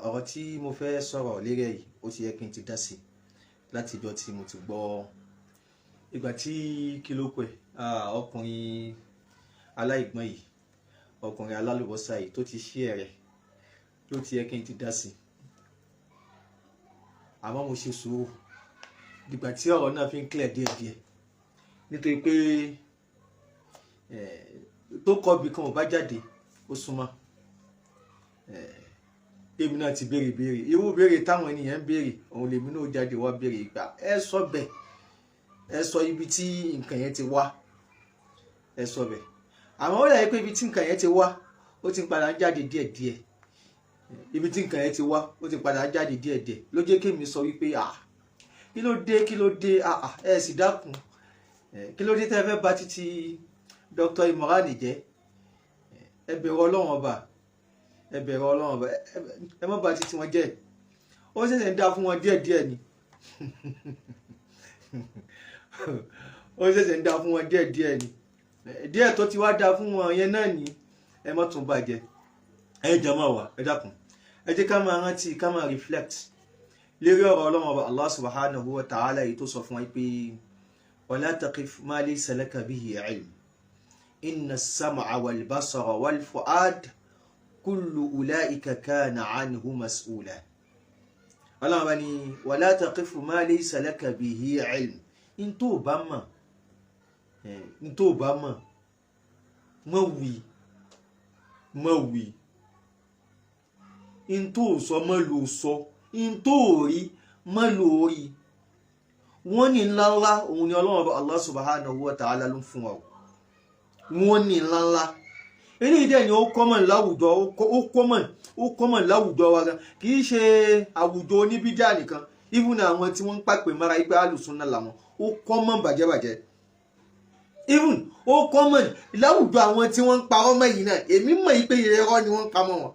ọ̀rọ̀ tí mo fẹ́ sọ̀rọ̀ lérí yìí ó ti yẹ kí n ti dá sí láti ìjọ́ tí mo ti gbọ́ ìgbà tí kílópẹ̀ ọkùnrin aláìgbọ́n yìí, ọkùnrin alálùbọ́sà yìí tó ti ṣí ẹ̀rẹ̀ ló ti yẹ kí n ti dá sí. Àmọ́ mo ṣe sùúrù dìgbà tí ọ̀rọ̀ náà fi ń clear díẹ̀díẹ̀, nítorí pé tó kọ́ bí kan ò bá jáde ó súnmọ́. Èmi náà ti béèrè irú béèrè táwọn ènìyàn ń béèrè, òun lèmi náà jáde wá béèrè ìgbà ẹ sọ bẹ́ẹ̀, ẹ sọ ibi tí nǹkan yẹn ti wá, ẹ sọ bẹ́ẹ̀. Àmọ́ ó dàbí pé ibi tí nǹkan yẹn ti wá ó ti padà jáde díẹ̀díẹ̀, ibi tí nǹkan yẹn ti wá ó ti padà jáde díẹ̀díẹ̀ ló jẹ́ kémi sọ wípé kí ló dé ẹ sì dákun, kí ló dé tẹ́ fẹ́ bà títí Dr. Imran jẹ́, ẹ bẹ̀rù Ọlọ́run ọba, ẹ bẹ̀rù Ọlọ́run ọba, ẹ má bà títí wọn jẹ́. Ó ṣẹ̀ṣẹ̀ ń dá fún wọn díẹ̀díẹ̀ ni ó ṣẹ̀ṣẹ̀ ń dá fún wọn díẹ̀díẹ̀ ni, díẹ̀ tó ti wá dá fún wọn yẹn náà ni ẹ má tún bàjẹ́. Ẹ jẹ́ máa wà, ẹ dákun, ẹ jẹ́ ká máa rántí, ká máa reflect lérí ọ̀rọ̀ Ọlọ́run ọba Allah subhanahu wa ta'ala yìí tó sọ fún wa pé wala taqif ma laysa laka bihi ilm inna as-sam'a wal basara wal fu'ad kullu ulaika kana anhu mas'ula. Ọlọ́run ọba ní wala taqif ma laysa laka bihi ilm, in tó bá mọ̀, in tó bá mọ̀ mọ̀ wí, in tó sọ mọ́ ló sọ, in tó rí mọ́ ló rí. Wọ́n ní ńláńlá òun ni Ọlọ́run ọba Allah subhanahu wa ta'ala ló fún wa. Wọ́n ní ńláńlá eléyìí dẹ̀ ni ó common láwùjọ, ó common láwùjọ wa gan, kì í ṣe àwùjọ oníbídíà nìkan, even àwọn tí wọ́n ń pàpè mọ́ra ipé alùsùnà làwọn, ó common bàjẹ́bàjẹ́. Even ó common láwùjọ àwọn tí wọ́n ń parọ́ mọ́ yìí náà, èmi mọ̀ yí pé irọ́ ni wọ́n ń pamọ́ wọn,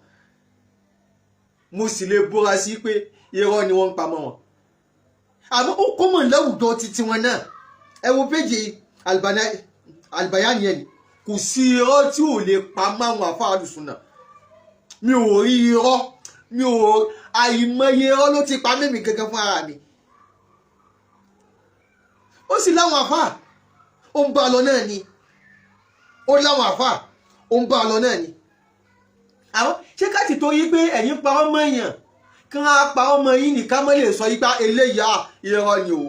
mo sì lè búra sí pé irọ́ ni wọ́n ń pamọ́ wọn. Àmọ́ ó common láwùjọ títí wọn náà. Ẹ wo péjì Al-Bayan yẹn, kò sí irọ́ tí ò lè pa máwọn àfáà alùsùnà. Mi ò rí irọ́, àìmọye irọ́ ló ti pa mẹ́mí gangan fún ara mi. Ó sì láwọn àfáà ó ń bá lọ náà ni, ó láwọn àfáà ó ń bá lọ náà ni. Àwọn ṣé ká ti torí pé ẹ̀yin parọ́ mọ́ èèyàn kí wọ́n á parọ́ mọ́ yín nìkan mọ́ lè sọ yípa eléyà irọ́ ni o.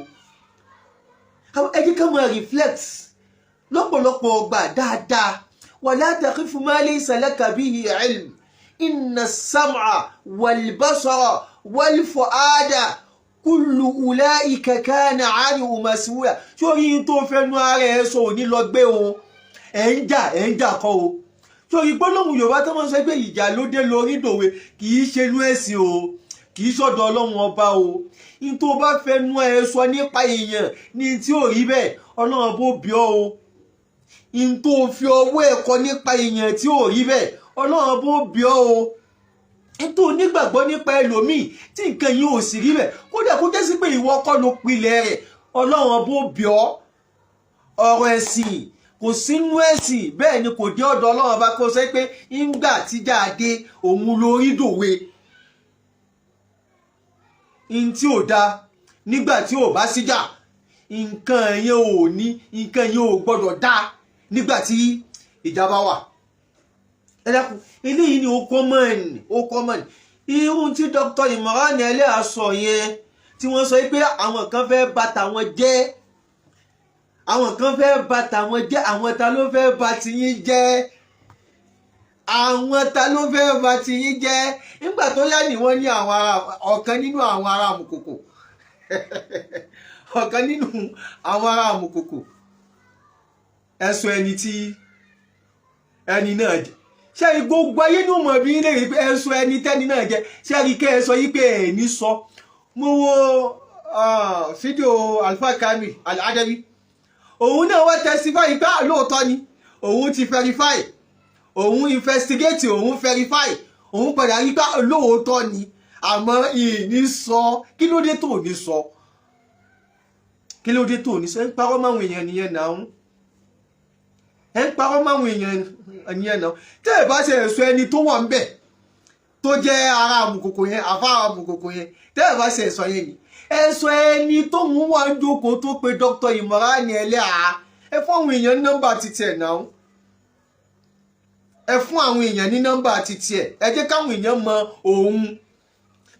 Ẹ jẹ́ ká máa reflect lọ́pọ̀lọpọ̀ ọgbà dáadáa. wala taqifu ma laysa laka bihi ilm inna as-sam'a wal basara wal fu'ada kullu ulaika kana 'anhu mas'ula. Sórí tó fẹ́nu ara ẹ̀ sọ òní lọ gbé o, ẹ̀ ń jà kọ́ o. Sórí gbólóhùn Yorùbá tó máa ń sọ pé ìjà ló dé lórí dòwe, kì í ṣe inú ẹ̀sìn o, kì í sọ̀dọ̀ Ọlọ́run ọba o. In tó bá fẹ́nu ẹ̀ sọ nípa èèyàn ní tí ò rí bẹ́ẹ̀, Ọlọ́run bó bí ọ o. In tó fi ọwọ́ ẹ̀kọ́ nípa èèyàn tí ò rí bẹ́ẹ̀, Ọlọ́run bó bí ọ o. In tó nígbàgbọ́ nípa ẹlòmíì tí nǹkan yìí ò sì rí bẹ́ẹ̀, kódà kó jẹ́ sí pé ìwọ kọ́ ló pilẹ̀ rẹ̀, Ọlọ́run bó bí ọ. Ọ̀rọ̀ ẹ̀sìn kò sínú ẹ̀sìn, bẹ́ẹ̀ ni kò dé ọ̀dọ̀ Ọlọ́run bá kó sẹ́ pé ńgbà tíjà dé òun lórí dòwe. In tí ò da nígbà tí ò bá síjà, nǹkan yẹn ò gbọ́dọ̀ dá nígbà tí ìjà bá wà. Ẹ dákun, eléyìí ni ó common. Irú tí Dr. Imran Eleha sọ yẹn, tí wọ́n sọ pé àwọn kan fẹ́ bà tàwọn jẹ́, àwọn kan fẹ́ bà tàwọn jẹ́, àwọn ta ló fẹ́ bà tiyín jẹ́, àwọn ta ló fẹ́ bà tiyín jẹ́. Nígbà tó yá ni wọ́n ní ọ̀kan nínú àwọn ará Amukoko ọ̀kan nínú àwọn ará Amukoko ẹ̀sùn ẹni tí ẹni náà jẹ́. Ṣé gbogbo ayé ní ọmọ bí ilé rí pé ẹ̀sùn ẹni tẹ́ni náà jẹ́, ṣé rí kẹ́ ẹ sọ yí pé ẹ̀ ní sọ. Mo wo fídíò Alfa Kamil Al-Adawi, òun náà wá testify pé lóòótọ́ ni òun ti verify, òun investigate, òun verify, òun padà rí pé lóòótọ́ ni, àmọ́ ìní sọ. Kí ló dé tó ní sọ? Kí ló dé tó ní sọ? Ẹ ń parọ́ máwọn èèyàn nìyẹn náà, ẹ ń parọ́ máwọn èèyàn nìyẹn náà. Tẹ́ ẹ bá ṣe ẹ̀sùn ẹni tó wà ń bẹ̀, tó jẹ́ ara Amukoko yẹn àfa Amukoko yẹn tẹ́ ẹ bá ṣe ẹ̀sọ́ yẹn ni ẹ̀sọ́ ẹni tó ń wá ń jókòó tó pe Dr. Imran Eleha ẹ fún àwọn èèyàn ní nọ́mbà títí ẹ̀ náà ẹ fún àwọn èèyàn ní nọ́mbà títí ẹ̀ ẹ jẹ́ káwọn èèyàn mọ òun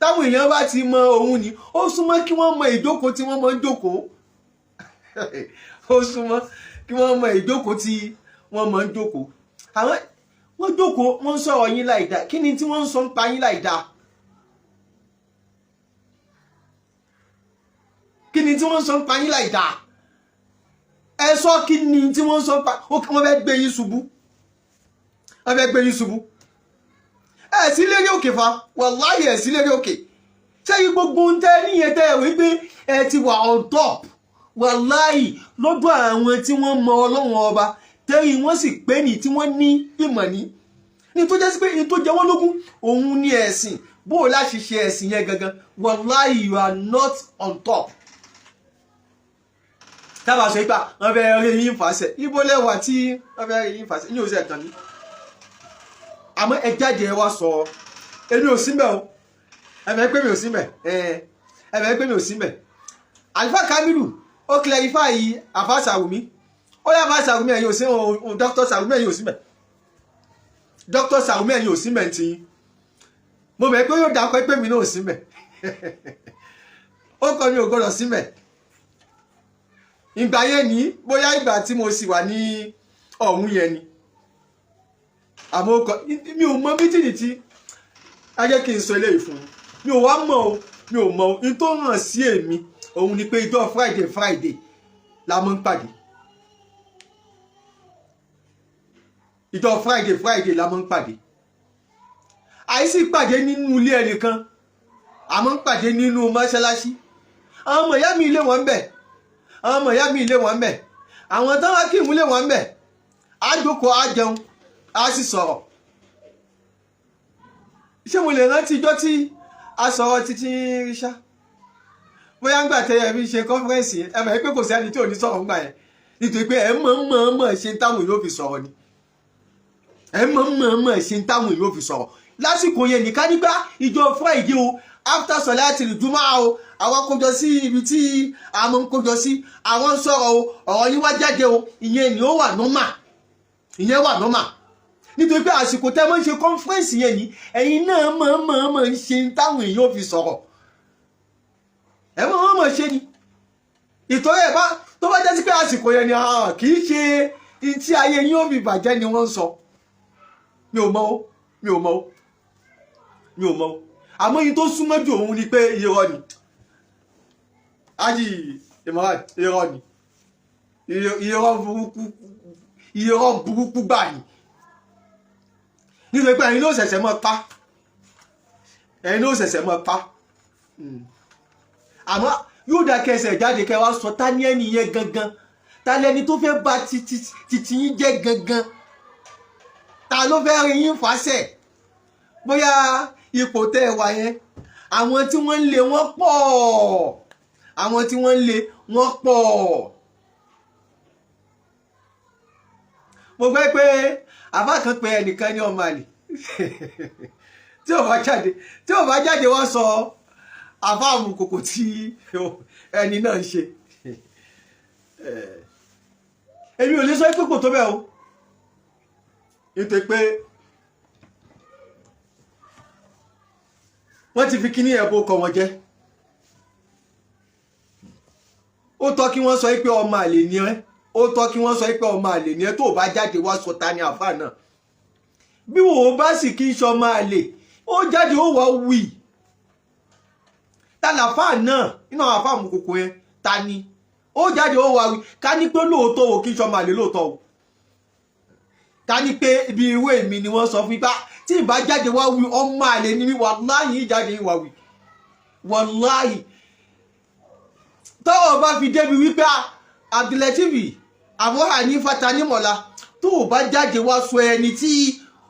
táwọn èèyàn bá ti mọ òun ni ó súnmọ́ kí wọ́n mọ ìjókòó tí wọ́n mọ ń jókòó ó súnmọ́ kí wọ́n mọ ìjókòó tí wọ́n mọ ń jókòó àwọn wọ́n jókòó wọ́n ń sọ̀rọ̀ yín láìda kí ni tí wọ́n ń sọ ń pa yín láìda kí ni tí wọ́n ń sọ ń pa yín láìda ẹ sọ kí ni tí wọ́n ń sọ ń pa wọ́n fẹ́ gbé yín ṣubú wọ́n fẹ́ gbé yín ṣubú ẹ sí lérí òkè fa wàláhì ẹ sí lérí òkè ṣé gbogbo ń tẹ́ níyẹn tẹ́ ẹ wípé ẹ ti wà on top wàláhì lọ́dọ̀ àwọn tí wọ́n mọ Ọlọ́run ọba tẹ́rí wọ́n sì pé ní tí wọ́n ní ìmọ̀ ní tó jẹ́ sí pé ní tó jẹ wọ́n lógún òun ní ẹ̀sìn bó o láti ṣe ẹ̀sìn yẹn gangan wàláhì you are not on top tábà sọ ipá wọ́n fẹ́ rí yín fàṣẹ ibo lẹ́wà tí wọ́n fẹ́ rí yín fàṣẹ ní òsì ẹ̀kan ní àmọ́ ẹ jáde ẹ wá sọ èmi ò sí mẹ́ o ẹ̀mẹ́ pé mi ò sí mẹ́ ẹ̀mẹ́ pé mi ò sí mẹ́ Alfa Kamilu ó clarify àfà Sàrùmí ó yá àfà Sàrùmí ẹ̀yin ò sí Dr. Sàrùmí ẹ̀yin ò sí mẹ́ Dr. Sàrùmí ẹ̀yin ò sí mẹ́ tí mo mẹ́ pé yóò dákọ́ pé mi náà ò sí mẹ́ ó kọ́ mi ò gbọ́dọ̀ sí mẹ́ ìgbà yẹn ní bóyá ìgbà tí mo sì wà ní ọ̀hún yẹn ni àmọ́ mi ò mọ mítìnì tí a jẹ́ kí n sọ eléyìí fún mi ò wá mọ̀ o mi ò mọ̀ o ní tó hàn sí èmi òun ni pé ìjọ Friday la mọ́ ń pàdé ìjọ Friday la mọ́ ń pàdé àìsí pàdé nínú ilé ẹnìkan a mọ́ ń pàdé nínú mọ́ṣáláṣí àwọn ọmọ ìyá mi ilé wọn ń bẹ àwọn ọmọ ìyá mi ilé wọn ń bẹ àwọn táwọn akíìmù ilé wọn ń bẹ á jókòó á jẹun a sì sọ̀rọ̀ ṣé mo lè rántí ijọ́ tí a sọ̀rọ̀ títí ríṣà bóyá ń gbà tẹ́yẹ fi ṣe kọ́fẹ́rẹ́nsì ẹ mọ̀ pé kò sí ẹni tí ò ní sọ̀rọ̀ ń gbà yẹn nítorí pé ẹ mọ̀ ṣe ń táwọn yóò fi sọ̀rọ̀ ni ẹ mọ̀ ṣe ń táwọn yóò fi sọ̀rọ̀ lásìkò yẹn nìkan nígbà ìjọ Friday o after Salatul Jumu'ah o àwọn kójọ sí ibi tí a mọ̀ ń kójọ sí àwọn sọ̀rọ̀ o ọ̀rọ̀ yín wá jáde o ìyẹn ni ó wà normal ìyẹn wà normal nítorí pé àsìkò tẹ́ mọ́ ń ṣe conference yẹn ni ẹ̀yin náà mọ̀ ń ṣe táwọn èèyàn fi sọ̀rọ̀ ẹ mọ̀ ṣe ni ìtọ́jú ẹ̀ bá tó bá jẹ́ sí pé àsìkò yẹn ni kì í ṣe tí ayé yín ó fi bàjẹ́ ni wọ́n ń sọ mi ò mọ̀ o àmọ́ yìí tó súnmọ́ jù òun ni pé irọ́ ni ájì Imran irọ́ ni irọ́ burúkú gbà ni nítorí pé ẹ̀yin ló ṣẹ̀ṣẹ̀ mọ́ pa àmọ́ yóò dá kẹsẹ̀ jáde kẹ wá sọ ta ní ẹni yẹn gangan ta lẹni tó fẹ́ bà títí yín jẹ́ gangan ta ló fẹ́ rí yín fàṣẹ bóyá ipò tẹ́ ẹ wà yẹn àwọn tí wọ́n ń lé wọ́n pọ̀ mo gbẹ́ pé àbá kan pé ẹnìkan ní ọmọ àlè tí ò bá jáde wọ́n sọ àbá Amukoko tí ẹni náà ń ṣe èmi ò lè sọ pé kò tó bẹ́ẹ̀ o nítorí pé wọ́n ti fi kíní ẹ̀bù kọ wọn jẹ́ ó tọ́ kí wọ́n sọ pé ọmọ àlè ni ẹ́ ó tọ́ kí wọ́n sọ pé ọmọ àlè ni ẹ́ tó bá jáde wá sọ ta ni àfà náà bí wò ó bá sì kí iṣẹ́ ọmọ àlè ó jáde ó wọ́ wì ta làfà náà nínú àwọn àfà Amukoko yẹn ta ni ó jáde ó wà wì ká ní pé lóòótọ́ ò kí iṣẹ́ ọmọ àlè lóòótọ́ o ká ní pé ibi ìwé mi ni wọ́n sọ fún ipá tí ìbá jáde wá wí ọmọ àlè ni mi wàláhì jáde ìwà wì wàláhì tọ́wọ́ bá fi débi wípé Abdulateef Abu Hanifa Tanimola tó bá jáde wá sọ ẹni tí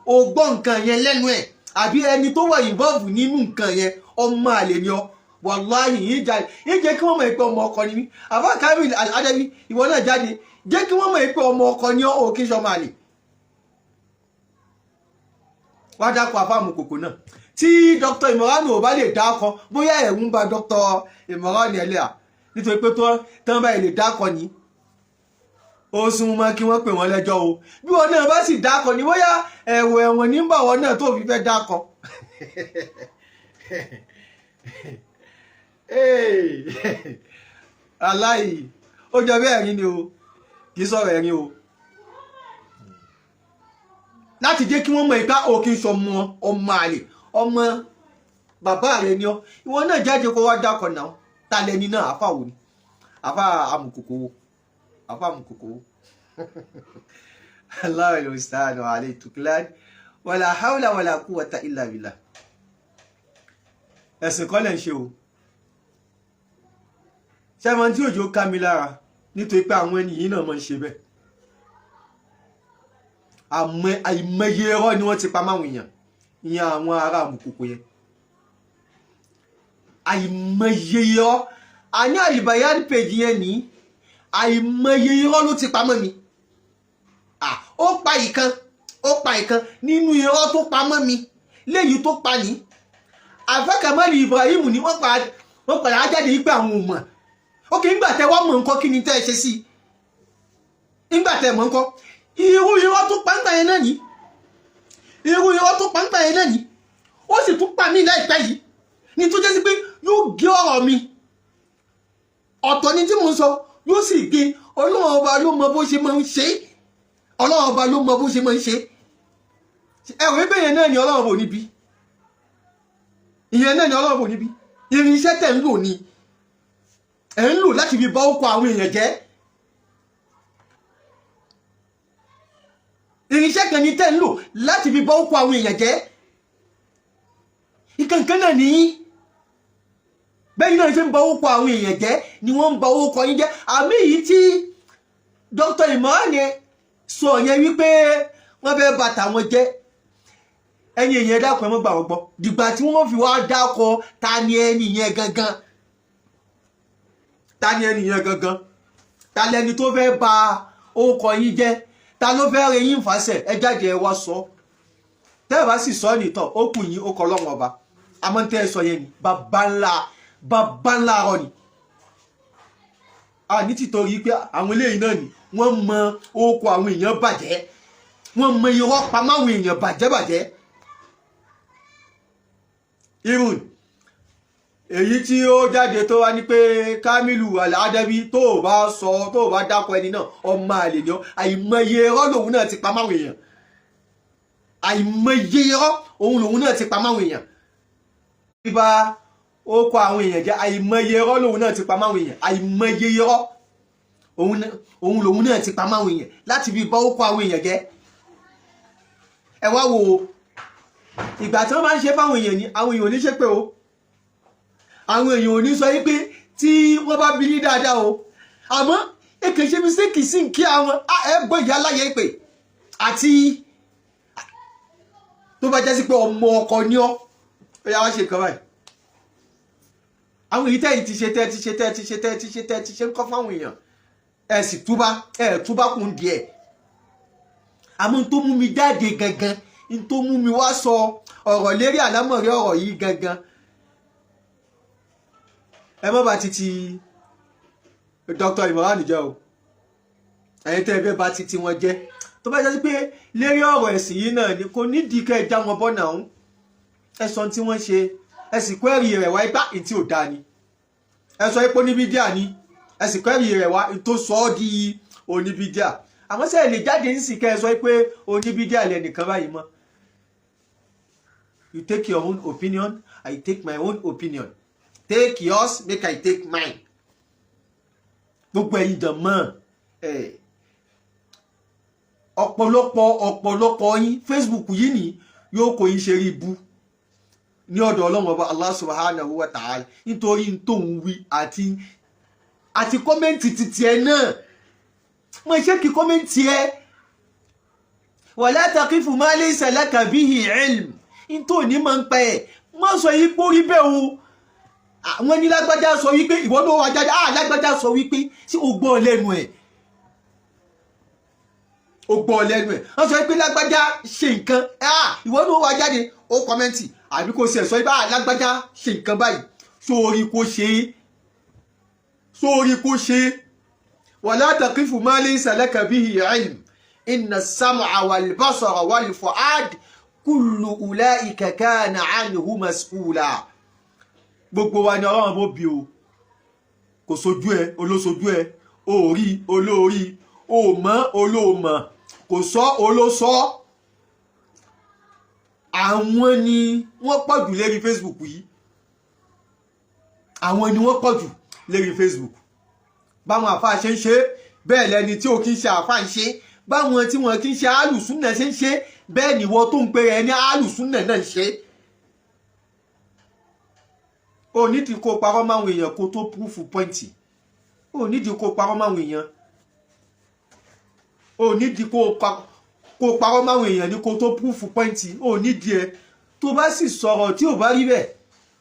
o gbọ́ nǹkan yẹn lẹ́nu ẹ̀ àbí ẹni tó wà involve nínú nǹkan yẹn ọmọ àlè ni ọ wàláhì yìí jáde yìí jẹ́ kí wọ́n mọ̀ pé ọmọ ọkọ ni mí Abu Kamil Al-Adawi ìwọ náà jáde jẹ́ kí wọ́n mọ̀ pé ọmọ ọkọ ni ọ òkè sọmọ àlè wá dákọ̀ àfà Amukoko náà tí Dr. Imran ò bá lè dákọ bóyá ẹ̀rù ń ba Dr. Imran Eleha nítorí pé tán báyìí lè dákọ ní ó sún mọ́ kí wọ́n pè wọ́n lẹ́jọ́ o bí wọn náà bá sì dákọ ní bóyá ẹ̀wọ̀n ní bà wọn náà tó fi fẹ́ dákọ. aláì ó jọ bí ẹ̀rín ni o kì í sọ̀rọ̀ ẹ̀rín o láti jẹ́ kí wọ́n mọ̀ ìka òkè sọmọ ọmọ àlè ọmọ bàbá rẹ̀ ni ọ ìwọ náà jáde kó wá dákọ̀ náà ta lẹni náà àfà wò ni àfà amùkòkòwò àfà amùkòkòwò. Allahu al-musta'an wa alayhi tuklan wala hawla wala quwwata illa billah. ẹ̀sìn kọ́ lẹ̀ ń ṣe o ṣẹ́mọ̀ tí òjò ká mi lára nítorí pé àwọn ẹni yìí náà mọ̀ ń ṣe bẹ́ẹ̀ àìmọye ẹ̀rọ ni wọ́n ti pa máwọn èèyàn ìyẹn àwọn ará àmùkòkò yẹn àìmọye ẹ̀rọ àní Al-Bayan page yẹn ní àìmọye ẹ̀rọ ló ti pamọ́ mi ó pa ìkan nínú ẹ̀rọ tó pamọ́ mi léyìí tó pa ní àfẹ́kàmọ́lì Ibrahim ní wọ́n padà jáde wípé àwọn ò mọ̀ ókè nígbà tẹ́ wọ́n mọ̀ nǹkan kí ni tẹ́ ẹ ṣe sí nígbà tẹ́ mọ̀ nǹkan irú irọ́ tó pàǹpà yẹn náà ní irú irọ́ tó pàǹpà yẹn náà ní ó sì tún pa mí láìpẹ́ yìí ní tó jẹ́ sí pé yóò gé ọ̀rọ̀ mi ọ̀tọ̀ ni tí mo ń sọ yóò sì gé Ọlọ́run ọba ló mọ bó ṣe máa ń ṣe Ọlọ́run ọba ló mọ bó ṣe máa ń ṣe ẹ̀rọ ẹgbẹ́ yẹn náà ni Ọlọ́run bò níbi ìyẹn náà ni Ọlọ́run bò níbi irinṣẹ́ tẹ̀ ń lò ní ẹ̀ ń lò láti fi bá ọkọ̀ àwọn èèyàn jẹ́ irinṣẹ́ kan ní tẹ́ ń lò láti fi bá ọkọ̀ àwọn èèyàn jẹ́ ìkankan náà ní bẹ́ẹ̀ náà ṣe ń bá ọkọ̀ àwọn èèyàn jẹ́ ni wọ́n ń bá ọkọ̀ yín jẹ́ àmì yìí tí Dr. Imran sọ yẹn wípé wọ́n fẹ́ bà tàwọn jẹ́ ẹ̀yin èèyàn dákun ẹ mọ́ gbà wọ́n gbọ́ dìgbà tí wọ́n fi wá dákọ ta ni ẹni yẹn gangan ta ni ẹni yẹn gangan ta lẹni tó fẹ́ bà ọkọ̀ yín jẹ́ ta ló fẹ́ rẹ yín fàṣẹ ẹ jáde ẹ wá sọ tẹ́ ẹ bá sì sọ nìtàn ó kù yín ó kọ lọ́wọ́ ọba àmọ́ tẹ́ ẹ sọ yẹn ni bàbá ńlá rọ ni ní títorí pé àwọn eléyìí náà ni wọ́n mọ orúkọ àwọn èèyàn bàjẹ́ wọ́n mọ irọ́ pamọ́ àwọn èèyàn bàjẹ́ irun èyí tí ó jáde tó wá ní pé Kamilu Al-Adabi tó bá dákọ ẹni náà ọmọ àlè ni ọ àìmọye irọ́ lòun náà ti pamọ́ àwọn èèyàn àìmọye irọ́ òun lòun náà ti pamọ́ àwọn èèyàn bíbá ó kọ àwọn èèyàn jẹ́ àìmọye irọ́ lòun náà ti pamọ́ àwọn èèyàn àìmọye irọ́ òun lòun náà ti pamọ́ àwọn èèyàn láti fi bá ó kọ àwọn èèyàn jẹ́ ẹ wá wo ìgbà tí wọ́n bá ń ṣe fáwọn èèyàn ní àwọn èèyàn ò ní ṣépè o àwọn èèyàn ò ní sọ wípé tí wọ́n bá bí ní dáadáa o àmọ́ èkè ṣe mistake sí ń kí àwọn ẹgbọ́n ìyá aláyẹ pé àti tó bá jẹ́ sí pé ọmọ ọkọ ní ọ́ ó yá wá ṣe nǹkan báyìí àwọn èyí tẹ́yìn ti ṣe ń kọ́ fáwọn èèyàn ẹ sì túbá kún díẹ̀ àmọ́ tó mú mi jáde gangan tó mú mi wá sọ ọ̀rọ̀ lérí àlámọ̀rí ọ̀rọ̀ yìí gangan ẹ má bá títí Dr. Imran jẹ́ o ẹ̀yin tẹ́ ẹ fẹ́ bá títí wọn jẹ́ tó bá jẹ́ pé lérí ọ̀rọ̀ ẹ̀sìn yìí náà ni kò nídìí kẹ́ ẹ já wọn bọ́ náà ẹ sọ tí wọ́n ṣe ẹ sì kọ́ ẹ̀rí rẹ̀ wá ipá tí ò dáa ni ẹ sọ ipò oníbídíà ni ẹ sì kọ́ ẹ̀rí rẹ̀ wá tó sọ ọ́ di oníbídíà àmọ́ sẹ́yìn lè jáde ń sì kẹ́ ẹ sọ pé oníbídíà lẹ́nìkan báyìí mọ́. You take your own opinion, I take my own opinion. Take yours, make I take mine. Gbogbo ẹ̀yin jàmá ọ̀pọ̀lọpọ̀ yín Facebook yìí ni yóò kó yín ṣe rí ibú ní ọ̀dọ̀ Ọlọ́run Ọba Allah subhanahu wa ta'ala nítorí tó ń wí àti kọ́mẹ́ǹtì títí ẹ náà mo ṣe kí kọ́mẹ́ǹtì ẹ wala taqifu ma laysa laka bihi ilm tó ní máa ń pa ẹ̀ má sọ yí pé ó rí bẹ́ẹ̀ o àwọn ní lágbájá sọ wípé ìwọ ló wá jáde lágbájá sọ wípé tí ó gbọ́ lẹ́nu ẹ̀ ó gbọ́ lẹ́nu ẹ̀ wọ́n sọ pé lágbájá ṣe nǹkan ìwọ ní ó wá jáde ó kọ́mẹ́ǹtì àbí kò sí ẹ̀ sọ pé lágbájá ṣe nǹkan báyìí sórí kó ṣe wala taqifu ma laysa laka bihi ilm inna as-sam'a wal-basara wal-fu'ad kullu ulaika kana anhu mas'ula. Gbogbo wa ni Ọlọ́run bó bí o kò sojú ẹ olósojú ẹ orí olórí o mọ̀ olóòmọ̀ kò sọ olósọ. Àwọn ni wọ́n pọ̀jù lérí Facebook yìí, àwọn ni wọ́n pọ̀jù lérí Facebook. Báwọn àfáà ṣe ń ṣe bẹ́ẹ̀ lẹni tí ò kí ń ṣe àfáà ń ṣe, báwọn tí wọ́n kí ń ṣe alùsúnnà ṣe ń ṣe bẹ́ẹ̀ ni wọ́n tó ń pè ẹ ní alùsúnnà náà ń ṣe. O nídìí kó parọ́ máwọn èèyàn kó tó proof pọ́ìntì, o nídìí kó parọ́ máwọn èèyàn, o nídìí kó parọ́ máwọn èèyàn ní kó tó proof pọ́ìntì, o nídìí ẹ. Tó bá sì sọ̀rọ̀ tí ò bá rí bẹ́ẹ̀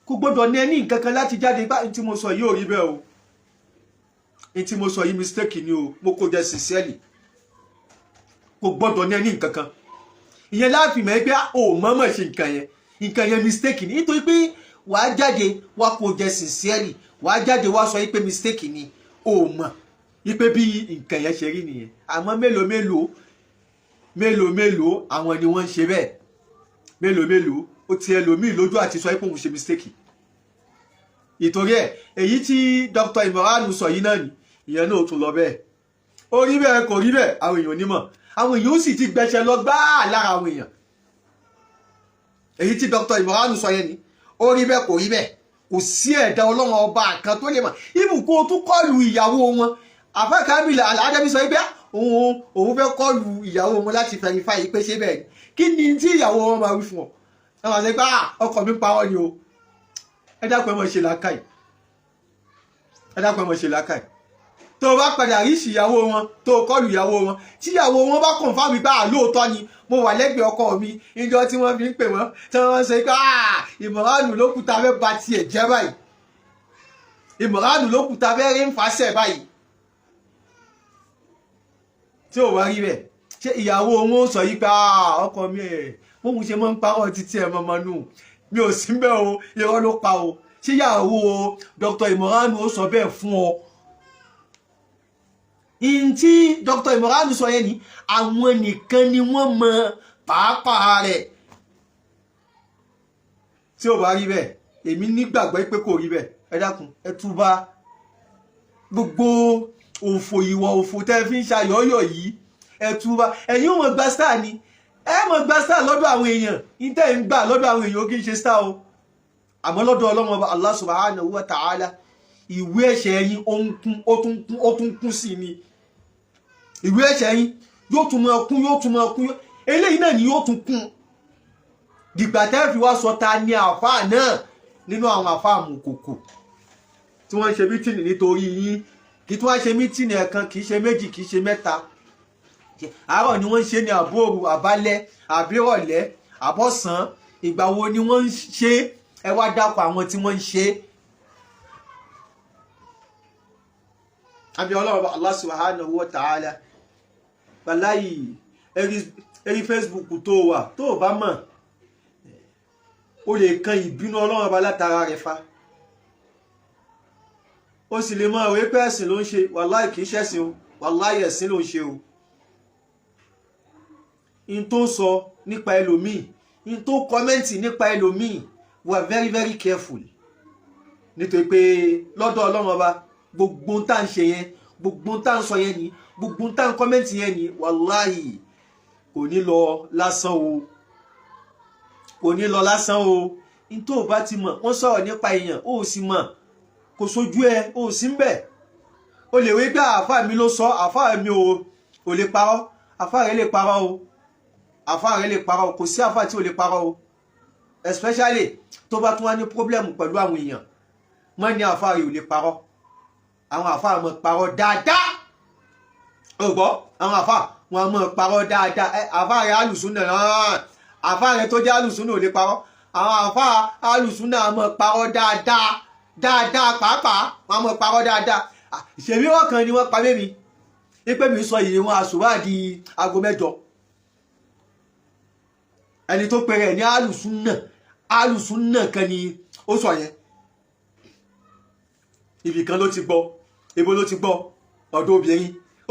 kò gbọ́dọ̀ ní ẹni nǹkan kan láti jáde bá tí mo sọ yìí ò rí bẹ́ẹ̀ o, tí mo sọ yìí mistake ni o, mo kò jẹ́ sincerely, kò gbọ́dọ̀ ní ẹni nǹkan kan. Ìyẹn láàfin mẹ́ pé o mọ̀ọ́mọ̀ ṣe nǹkan yẹn mistake ni, nítorí pé wàá jáde wá kò jẹ́ sincerely, wàá jáde wá sọ pé mistake ni o mọ̀ wípé bí nǹkan yẹn ṣe rí nìyẹn. Àmọ́ mélòó àwọn ni wọ́n ń ṣe bẹ́ẹ̀, mélòó ó ti ẹlòmíì lójú àti sọ pé òun ṣe mistake. Ìtorí ẹ̀ èyí tí Dr. Imran sọ yìí náà ni ìyẹn náà tún lọ bẹ́ẹ̀, ó rí bẹ́ẹ̀ kò rí bẹ́ẹ̀ àwọn èèyàn onímọ̀, àwọn èèyàn ó sì ti gbẹ̀ṣẹ̀ lọ gbáà lára àwọn èèyàn. Èyí tí Dr. Imran sọ yẹn ni ó rí bẹ́ẹ̀ kò rí bẹ́ẹ̀, kò sí ẹ̀dá Ọlọ́run ọba kan tó lè mọ̀. Ibù kó tún kọlù ìyàwó wọn, àfáà Kámílù Al-Adabi sọ pé òun fẹ́ kọlù ìyàwó wọn láti verify pé ṣé bẹ́ẹ̀ kí ni tí ìyàwó wọn máa wí fún ọ. Àwọn àṣẹ pé ọkọ mi parọ́ ni o. Ẹ dákun ẹ mọ̀ ṣe làákàyè, ẹ dákun ẹ mọ̀ ṣe làákàyè. Tó o bá padà rí ìyàwó wọn tó o kọlù ìyàwó wọn, tí ìyàwó wọn bá confirm pé lóòótọ́ ni mo wà lẹ́gbẹ̀ẹ́ ọkọ mi ìjọ tí wọ́n fi ń pè wọ́n tí wọ́n ṣe pé Imran ló kúta fẹ́ ba tiẹ̀ jẹ́ báyìí, Imran ló kúta fẹ́ rí ń fàṣẹ báyìí. Tí ò wá rí bẹ́ẹ̀ ṣé ìyàwó wọn ó sọ yí pé ọkọ mi bóun ṣe máa ń parọ́ títí ẹ̀ mọ́mọ́ nù mi ò sí bẹ́ẹ̀ o, irọ́ ló pa o. Ṣé ìyàwó Dr. Imran ó sọ bẹ́ẹ̀ fún ọ? In tí Dr. Imran sọ yẹn ni àwọn nìkan ni wọ́n mọ pàápàá rẹ̀. Tí ò bá rí bẹ́ẹ̀ èmi nígbàgbọ́ pé kò rí bẹ́ẹ̀, ẹ dákun ẹ túbá. Gbogbo òfò ìwà òfò tẹ́ fi ń ṣayọ̀yọ̀ yìí ẹ túbá. Ẹ̀yin ò mọ̀ gba star ni, ẹ mọ̀ gba star lọ́dọ̀ àwọn èèyàn, ìtẹ́ ń gbà lọ́dọ̀ àwọn èèyàn ó kì í ṣe star o. Àmọ́ lọ́dọ̀ Ọlọ́run ọba Allah subhanahu wa ta'ala ìwé ẹ̀ṣẹ̀ yín ó tún kún sí ni. Ìwé ẹ̀ṣẹ̀ yín yóò tún máa kún, eléyìí náà ni yóò tún kún. Dìgbà tẹ́ fi wá sọ ta ni àfáà náà nínú àwọn àfáà mùkòkò tí wọ́n ń ṣe mítìnì nítorí yín. Kì í tún wá ṣe mítìnì ẹ̀kan, kì í ṣe méjì, kì í ṣe mẹ́ta. Àárọ̀ ni wọ́n ń ṣe ní àbóòrù, àbálẹ́, àbírọ̀lẹ́, àbọ̀sán. Ìgbà wo ni wọ́n ń ṣe? Ẹ wá dákọ̀ àwọn tí wọ́n ń ṣe. Àbí Ọlọ́run Allah subhanahu wa ta'ala balayi ẹ̀rí Facebook tó wà tó bá mọ̀ ó lè kan ìbínú Ọlọ́run ọba látara rẹ̀ fa. Ó sì lè máa wé pé ẹ̀sìn ló ń ṣe, wàláì kìí ṣẹ̀sìn o, wàláì ẹ̀sìn ló ń ṣe o. In tó sọ nípa ẹlòmíì, in tó kọ́mẹ́ǹtì nípa ẹlòmíì, we are very very careful. Nítorí pé lọ́dọ̀ Ọlọ́run ọba gbogbo ń tà ń ṣe yẹn, gbogbo ń tà ń sọ yẹn ni, gbogbo ń tà ń kọ́mẹ́ǹtì yẹn ni, wàláì kò ní lọ lásán o, kò ní lọ lásán o. In tó bá ti mọ̀ wọ́n sọ̀rọ̀ nípa èèyàn ó sì mọ̀ kò sójú ẹ ó sì ń bẹ̀. O lè wé gbà àfáà mi ló sọ, àfáà mi ò lè parọ́, àfáà rẹ̀ lè parọ́ o, àfáà rẹ̀ lè parọ́ o, kò sí àfáà tí ò lè parọ́ o. Especially tó bá tún wá ní problem pẹ̀lú àwọn èèyàn mọ́ ní àfáà rẹ̀ ò lè parọ́. Àwọn àfáà mọ̀ parọ́ dáadáa, o gbọ́ àwọn àfáà wọn mọ̀ parọ́ dáadáa. Àfáà rẹ̀ alùsúnnà náà, àfáà rẹ̀ tó jẹ́ alùsúnnà ò lè parọ́. Àwọn àfáà alùsúnnà mọ̀ parọ́ dáadáa pàápàá, wọn mọ̀ parọ́ dáadáa. Ìṣèbí wọn kan ni wọ́n pa mẹ́mi, wípé mi sọ ìrun àsùbá di aago 8 ẹni tó pèrè ní alùsùnnà kan ni ó sọ yẹn. Ibì kan ló ti gbọ́, ibo ló ti gbọ́, ọ̀dọ̀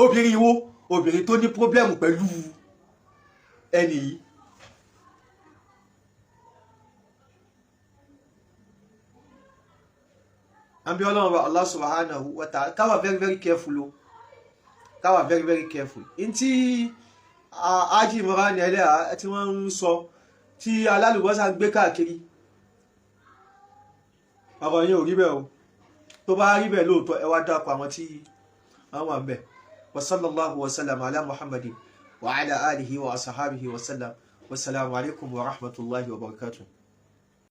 obìnrin wo, obìnrin tó ní pọ́blẹ́mù pẹ̀lú ẹni yìí. Àbí Ọlọ́run wa Allah subhanahu wa ta'ala ká wà very very careful o, ká wà very very careful. In tí Haji Imran Eleha tí wọ́n ń sọ tí alálùbọ́sà ń gbé káàkiri, ọ̀rọ̀ yẹn ò rí bẹ́ẹ̀ o. Tó bá rí bẹ́ẹ̀ lóòótọ́ ẹ wá dákọ̀ àwọn tí wọ́n wà ń bẹ̀. Wa sallallahu wa sallam ala Muhammadin wa ala alihi wa ashabihi wa sallam. Wassalamu alaikum wa rahmatullahi wa barakatuh.